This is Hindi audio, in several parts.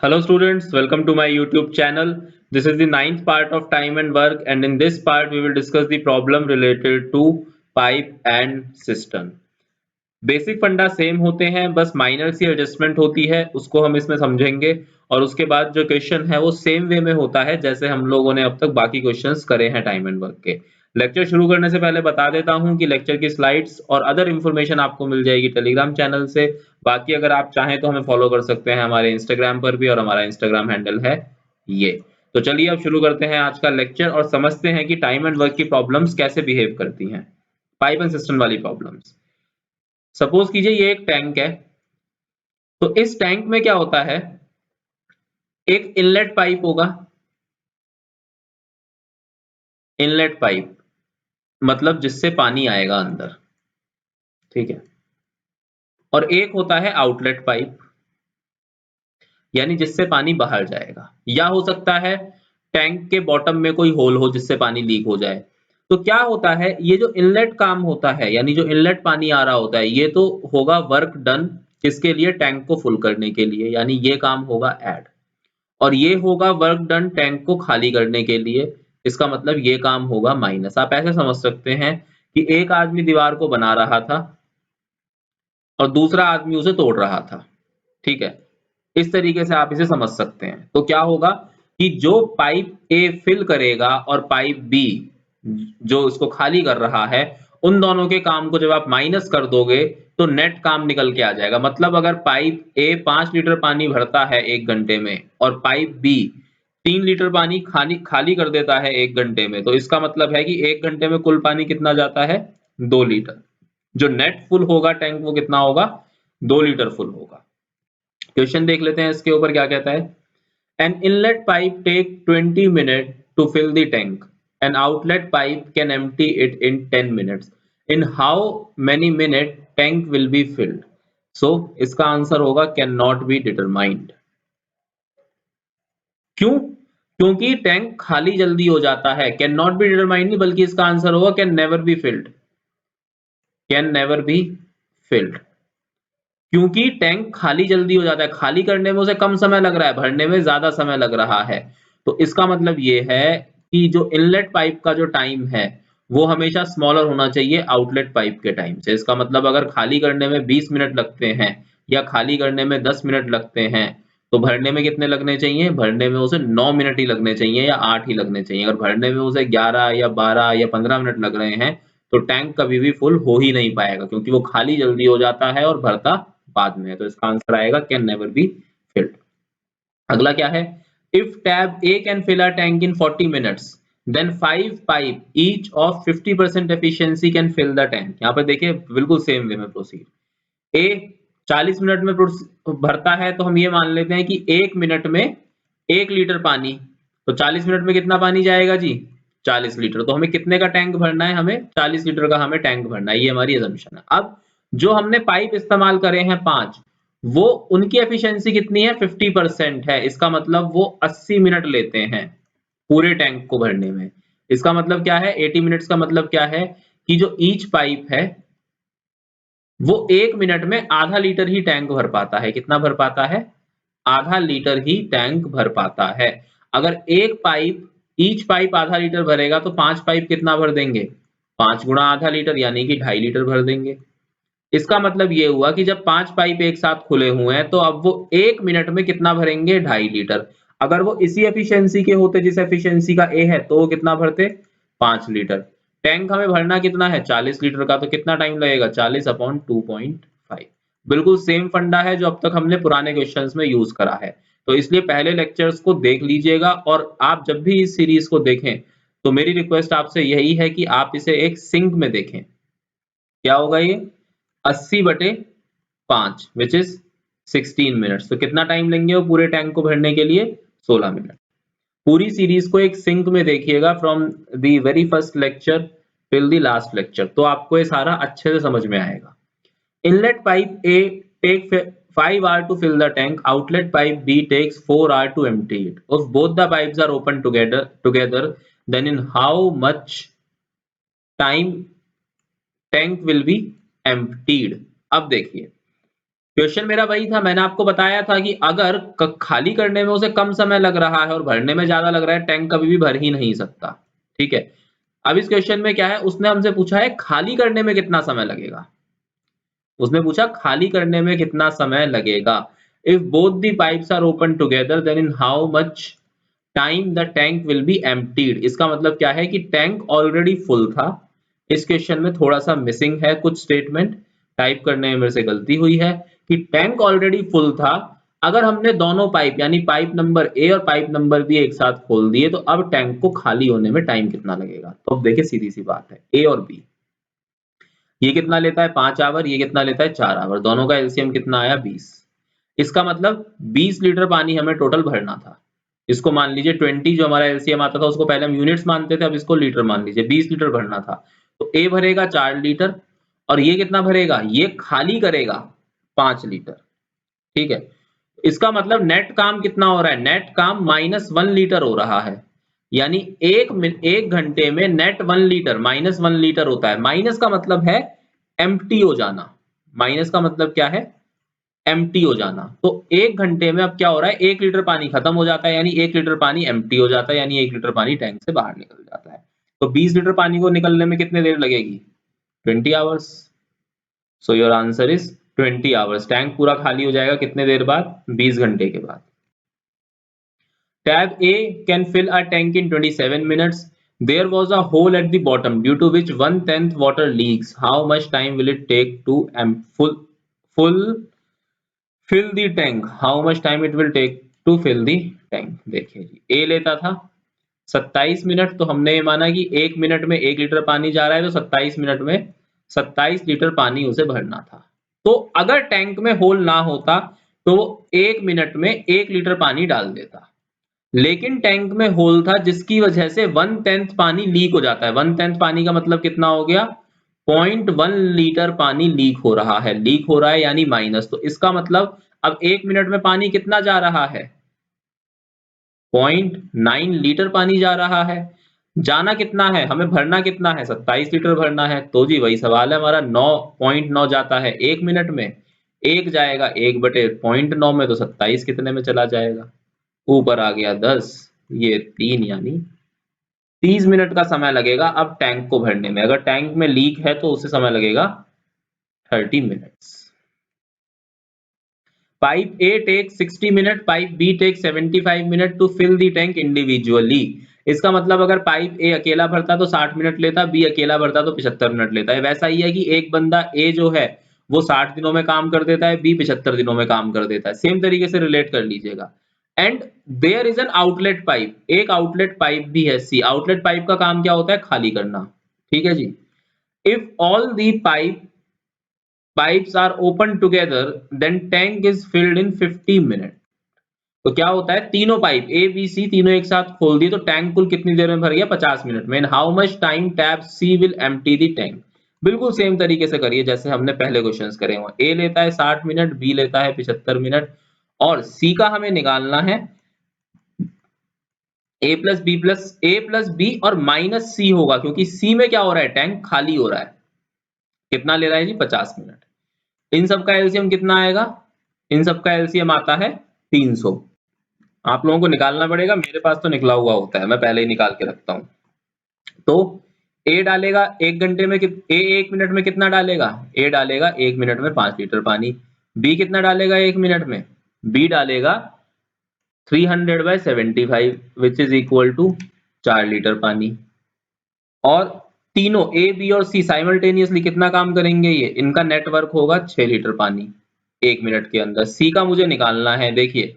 Hello students, welcome to my YouTube channel. This is the ninth part of time and work, and in this part we will discuss the problem related to pipe and cistern. Basic फंडा सेम होते हैं, बस माइनर सी एडजस्टमेंट होती है, उसको हम इसमें समझेंगे और उसके बाद जो क्वेश्चन है वो सेम वे में होता है जैसे हम लोगों ने अब तक बाकी क्वेश्चंस करे हैं टाइम एंड वर्क के। लेक्चर शुरू करने से पहले बता देता हूं कि लेक्चर की स्लाइड्स और अदर इन्फॉर्मेशन आपको मिल जाएगी टेलीग्राम चैनल से। बाकी अगर आप चाहें तो हमें फॉलो कर सकते हैं हमारे इंस्टाग्राम पर भी, और हमारा इंस्टाग्राम हैंडल है ये। तो चलिए अब शुरू करते हैं आज का लेक्चर और समझते हैं कि टाइम एंड वर्क की प्रॉब्लम्स कैसे बिहेव करती हैं, पाइप एंड सिस्टम वाली प्रॉब्लम्स। सपोज कीजिए ये एक टैंक है, तो इस टैंक में क्या होता है, एक इनलेट पाइप होगा। इनलेट पाइप मतलब जिससे पानी आएगा अंदर, ठीक है। और एक होता है आउटलेट पाइप, यानी जिससे पानी बाहर जाएगा, या हो सकता है टैंक के बॉटम में कोई होल हो जिससे पानी लीक हो जाए। तो क्या होता है, ये जो इनलेट काम होता है, यानी जो इनलेट पानी आ रहा होता है, ये तो होगा वर्क डन किसके लिए, टैंक को फुल करने के लिए, यानी ये काम होगा ऐड। और ये होगा वर्क डन टैंक को खाली करने के लिए, इसका मतलब ये काम होगा माइनस। आप ऐसे समझ सकते हैं कि एक आदमी दीवार को बना रहा था और दूसरा आदमी उसे तोड़ रहा था, ठीक है। इस तरीके से आप इसे समझ सकते हैं। तो क्या होगा कि जो पाइप ए फिल करेगा और पाइप बी जो इसको खाली कर रहा है, उन दोनों के काम को जब आप माइनस कर दोगे तो नेट काम निकल के आ जाएगा। मतलब अगर पाइप ए 5 लीटर पानी भरता है 1 घंटे में और पाइप बी 3 लीटर पानी खाली खाली कर देता है 1 घंटे में, तो इसका मतलब है कि 1 घंटे में कुल पानी कितना जाता है, 2 लीटर। जो नेट फुल होगा टैंक वो कितना होगा, 2 लीटर फुल होगा। क्वेश्चन देख लेते हैं इसके ऊपर क्या कहता है। An inlet pipe take 20 minutes to fill the tank. An outlet pipe can empty it in 10 minutes. In how many minutes tank will be filled? So इसका आंसर होगा cannot be determined. क्यों? क्योंकि टैंक खाली जल्दी हो जाता है। Cannot be determined नहीं, बल्कि इसका आंसर होगा can never be filled. Can never be filled. क्योंकि टैंक खाली जल्दी हो जाता है, खाली करने में उसे कम समय लग रहा है, भरने में ज्यादा समय लग रहा है। तो इसका मतलब ये है कि जो इनलेट पाइप का जो टाइम है वो हमेशा स्मॉलर होना चाहिए आउटलेट पाइप के टाइम से। इसका मतलब अगर खाली करने में 20 मिनट लगते हैं या खाली करने में 10 मिनट लगते हैं, तो भरने में कितने लगने चाहिए, भरने में उसे 9 मिनट ही लगने चाहिए या 8 ही लगने चाहिए। अगर भरने में उसे 11 या 12 या 15 मिनट लग रहे हैं तो टैंक कभी भी फुल हो ही नहीं पाएगा, क्योंकि वो खाली जल्दी हो जाता है और भरता बाद में। तो इसका आंसर आएगा कैन नेवर बी फिल्ड। अगला क्या है, if tap A can fill a tank in 40 minutes then 5 pipe each of 50% efficiency can fill the tank. यहाँ पर देखिए बिल्कुल सेम वे में प्रोसीड। ए 40 मिनट में भरता है, तो हम ये मान लेते हैं कि 1 मिनट में 1 लीटर पानी, तो 40 मिनट में कितना पानी जाएगा जी, 40 लीटर। तो हमें कितने का टैंक भरना है, हमें 40 लीटर का हमें टैंक भरना है, ये हमारी असम्पशन है। अब जो हमने पाइप इस्तेमाल करे हैं 5, वो उनकी एफिशिएंसी कितनी है, 50% है। इसका मतलब वो 80 मिनट लेते हैं पूरे टैंक को भरने में। इसका मतलब क्या है, 80 मिनट्स का मतलब क्या है कि जो ईच पाइप है वो 1 मिनट में आधा लीटर ही टैंक भर पाता है। कितना भर पाता है, आधा लीटर ही टैंक भर पाता है। अगर एक पाइप ईच पाइप आधा लीटर भरेगा तो 5 पाइप कितना भर देंगे, 5 गुणा आधा लीटर यानी कि 2.5 लीटर भर देंगे। इसका मतलब ये हुआ कि जब 5 पाइप एक साथ खुले हुए हैं तो अब वो 1 मिनट में कितना भरेंगे, 2.5 लीटर। अगर वो इसी एफिशिएंसी के होते जिस एफिशिएंसी का ए है, तो वो कितना भरते, 5 लीटर। टैंक हमें भरना कितना है, 40 लीटर का, तो कितना टाइम लगेगा, 40/2.5। बिल्कुल सेम फंडा है जो अब तक हमने पुराने क्वेश्चंस में यूज करा है। तो इसलिए पहले लेक्चर्स को देख लीजिएगा, और आप जब भी इस सीरीज को देखें तो मेरी रिक्वेस्ट आपसे यही है कि आप इसे एक सिंक में देखें। क्या होगा ये, 80/5 विच इज 16 मिनट्स। तो कितना टाइम लेंगे वो पूरे टैंक को भरने के लिए, 16 मिनट। पूरी सीरीज को एक सिंक में देखिएगा from the very first lecture till the last lecture, तो आपको ये सारा अच्छे से समझ में आएगा। Inlet pipe A take 5 hours to fill the tank. Outlet pipe B takes 4 hours to empty it. If both the pipes are open together, then in how much time tank will be emptied? अब देखिए क्वेश्चन मेरा वही था, मैंने आपको बताया था कि अगर खाली करने में उसे कम समय लग रहा है और भरने में ज्यादा लग रहा है, टैंक कभी भी भर ही नहीं सकता। ठीक है, अब इस क्वेश्चन में क्या है, उसने हमसे पूछा है खाली करने में कितना समय लगेगा। उसने पूछा खाली करने में कितना समय लगेगा। If both the pipes are open together then in how much time the tank will be emptied. इसका मतलब क्या है कि टैंक ऑलरेडी फुल था। इस क्वेश्चन में थोड़ा सा मिसिंग है कुछ स्टेटमेंट, टाइप करने में मेरे से गलती हुई है कि टैंक ऑलरेडी फुल था। अगर हमने दोनों पाइप यानी पाइप नंबर ए और पाइप नंबर बी एक साथ खोल दिए तो अब टैंक को खाली होने में टाइम कितना लगेगा। तो अब देखिए सीधी सी बात है, ए और बी, ये कितना लेता है 5 आवर, ये कितना लेता है 4 आवर, दोनों का एलसीएम कितना आया 20। इसका मतलब 20 लीटर पानी हमें टोटल भरना था। इसको मान लीजिए 20 जो हमारा एलसीएम आता था उसको पहले हम यूनिट्स मानते थे, अब इसको लीटर मान लीजिए, 20 लीटर भरना था। तो ए भरेगा 4 लीटर और ये कितना भरेगा, ये खाली करेगा 5 लीटर। ठीक है, इसका मतलब नेट काम कितना हो रहा है, नेट काम -1 लीटर हो रहा है। यानी एक घंटे में नेट 1 लीटर, -1 लीटर होता है। माइनस का मतलब है एम्प्टी हो जाना, माइनस का मतलब क्या है, एम्प्टी हो जाना। तो एक घंटे में अब क्या हो रहा है, 1 लीटर पानी खत्म हो जाता है, यानी 1 लीटर पानी एम्प्टी हो जाता है, यानी 1 लीटर पानी टैंक से बाहर निकल जाता है। तो 20 लीटर पानी को निकलने में कितने देर लगेगी, 20 hours. So your answer is 20 hours. Tank पूरा खाली हो जाएगा कितने देर बाद, 20 घंटे के बाद। Tab A can fill a tank in 27 minutes. There was a hole at the bottom due to which 1/10 water leaks. How much time will it take to full fill the tank? How much time it will take to fill the tank? देखिए जी, A लेता था 27 मिनट, तो हमने ये माना कि 1 मिनट में 1 लीटर पानी जा रहा है, तो 27 मिनट में 27 लीटर पानी उसे भरना था। तो अगर टैंक में होल ना होता तो 1 मिनट में 1 लीटर पानी डाल देता, लेकिन टैंक में होल था जिसकी वजह से 1/10 पानी लीक हो जाता है। 1/10 पानी का मतलब कितना हो गया, 0.1 लीटर पानी लीक हो रहा है, लीक हो रहा है यानी माइनस। तो इसका मतलब अब 1 मिनट में पानी कितना जा रहा है, 0.9 लीटर पानी जा रहा है। जाना कितना है, हमें भरना कितना है, 27 लीटर भरना है। तो जी वही सवाल है हमारा, 9.9 जाता है 1 मिनट में, 1 जाएगा 1/0.9 में, तो 27 कितने में चला जाएगा, ऊपर आ गया 10, ये 3, यानी 30 मिनट का समय लगेगा अब टैंक को भरने में। अगर टैंक में लीक है तो उसे समय लगेगा 30 minutes. Pipe A takes 60 minute, pipe B takes 75 minute to fill the tank individually. इसका मतलब अगर पाइप A अकेला भरता तो 60 मिनट लेता, B अकेला भरता तो 75 मिनट लेता है। वैसा ही है कि एक बंदा A जो है वो 60 दिनों में काम कर देता है, B 75 दिनों में काम कर देता है। सेम तरीके से रिलेट कर लीजिएगा। And there is an outlet pipe, एक आउटलेट पाइप भी है C। आउटलेट पाइप का काम क्या होता है, खाली करना। ठीक है जी, if all the pipes are open together then tank is filled in 50 minutes। तो क्या होता है, तीनों पाइप ए बी सी तीनों एक साथ खोल दिए तो टैंक कुल कितनी देर में भर गया, 50 मिनट में। How much time tap C will empty the tank. बिल्कुल सेम तरीके से करिए जैसे हमने पहले क्वेश्चंस करे हुए। ए लेता है 60 मिनट, बी लेता है 75 मिनट और सी का हमें निकालना है ए प्लस बी और माइनस सी होगा, क्योंकि सी में क्या हो रहा है, टैंक खाली हो रहा है। कितना ले रहा है जी, 50 मिनट। इन सब का एलसीएम कितना आएगा, इन सब का एलसीएम आता है 300। आप लोगों को निकालना पड़ेगा, मेरे पास तो निकला हुआ होता है, मैं पहले ही निकाल के रखता हूं। तो ए डालेगा 1 घंटे में ए 1 मिनट में कितना डालेगा, ए डालेगा 1 मिनट में 5 लीटर पानी। बी कितना डालेगा 1 मिनट में, बी डालेगा 300/75 which is equal to 4 litre पानी। और तीनों ए बी और सी साइमल्टेनियसली कितना काम करेंगे, ये इनका नेटवर्क होगा 6 लीटर पानी 1 मिनट के अंदर। सी का मुझे निकालना है, देखिए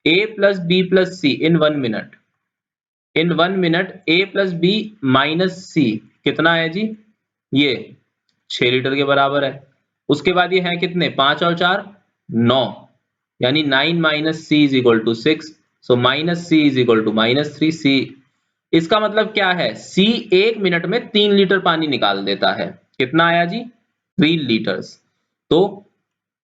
ए प्लस बी प्लस सी इन 1 मिनट, इन 1 मिनट ए प्लस बी माइनस सी कितना है जी, ये 6 लीटर के बराबर है। उसके बाद ये है कितने, 5 और 4 9, यानी 9 minus C is equal to 6। So minus C is equal to -3 C. इसका मतलब क्या है, सी 1 मिनट में 3 लीटर पानी निकाल देता है। कितना आया जी, 3 लीटर्स। तो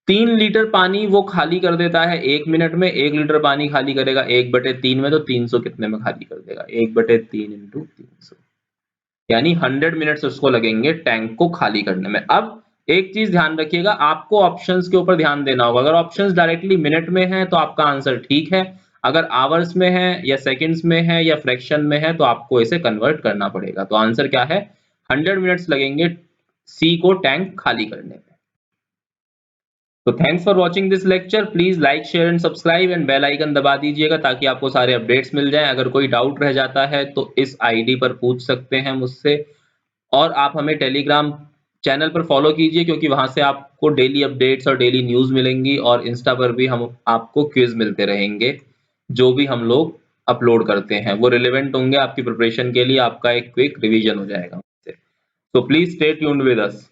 3 लीटर पानी वो खाली कर देता है 1 मिनट में। 1 लीटर पानी खाली करेगा 1/3 में, तो 300 कितने में खाली कर देगा, 1/3 इंटू 300, यानी 100 मिनट्स उसको लगेंगे टैंक को खाली करने में। अब एक चीज ध्यान रखिएगा, आपको ऑप्शंस के ऊपर ध्यान देना होगा। अगर ऑप्शंस डायरेक्टली मिनट में है तो आपका आंसर ठीक है, अगर आवर्स में है या सेकंड्स में है या फ्रैक्शन में है तो आपको इसे कन्वर्ट करना पड़ेगा। तो आंसर क्या है, 100 मिनट्स लगेंगे सी को टैंक खाली करने में। तो thanks for watching this lecture. Please like share and subscribe and bell icon दबा दीजिएगा ताकि आपको सारे अपडेट्स मिल जाएं। अगर कोई डाउट रह जाता है तो इस आईडी पर पूछ सकते हैं मुझसे, और आप हमें टेलीग्राम चैनल पर फॉलो कीजिए क्योंकि वहां से आपको डेली अपडेट्स और डेली न्यूज़ मिलेंगी, और इंस्टा पर भी हम आपको क्विज मिलते रहेंगे। जो भी हम लोग अपलोड करते हैं वो रिलेवेंट होंगे आपकी प्रिपरेशन के लिए, आपका एक क्विक रिवीजन हो जाएगा। तो please stay tuned with us.